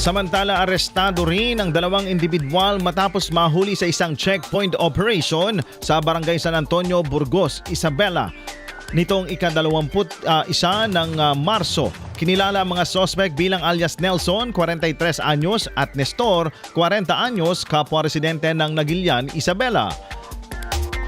Samantala, arestado rin ang dalawang individual matapos mahuli sa isang checkpoint operation sa Barangay San Antonio, Burgos, Isabela. Nitong ika-21 ng Marso, kinilala ang mga suspect bilang alias Nelson, 43 anyos at Nestor, 40 anyos, kapwa residente ng Nagilian, Isabela.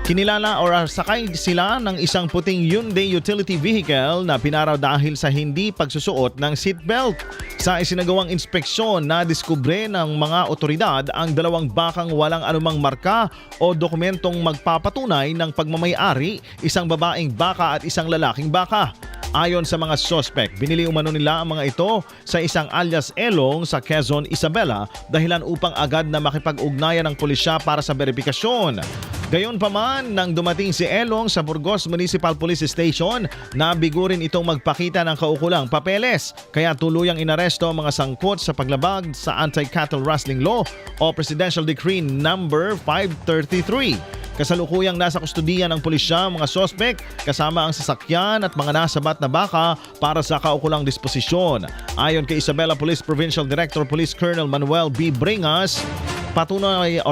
Kinilala or sakay sila ng isang puting Hyundai utility vehicle na pinaraw dahil sa hindi pagsusuot ng seatbelt. Sa isinagawang inspeksyon, nadiskubre ng mga otoridad ang dalawang bakang walang anumang marka o dokumentong magpapatunay ng pagmamay-ari, isang babaeng baka at isang lalaking baka. Ayon sa mga suspect, binili umano nila ang mga ito sa isang alias Elong sa Quezon, Isabela dahilan upang agad na makipag-ugnayan ng pulisya para sa verifikasyon. Gayunpaman, nang dumating si Elong sa Burgos Municipal Police Station, nabigo rin itong magpakita ng kaukulang papeles. Kaya tuluyang inaresto ang mga sangkot sa paglabag sa Anti-Cattle Rustling Law o Presidential Decree number 533. Kasalukuyang nasa kustudiya ng pulisya ang mga sospek kasama ang sasakyan at mga nasabat na baka para sa kaukulang disposisyon. Ayon kay Isabela Police Provincial Director Police Colonel Manuel B. Bringas, patunay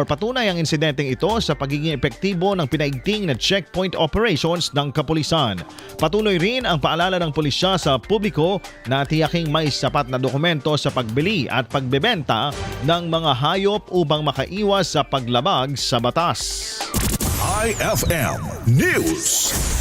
ang insidenteng ito sa pagiging epektibo ng pinaigting na checkpoint operations ng kapulisan. Patuloy rin ang paalala ng pulisya sa publiko na tiyaking may sapat na dokumento sa pagbili at pagbebenta ng mga hayop upang makaiwas sa paglabag sa batas. IFM News.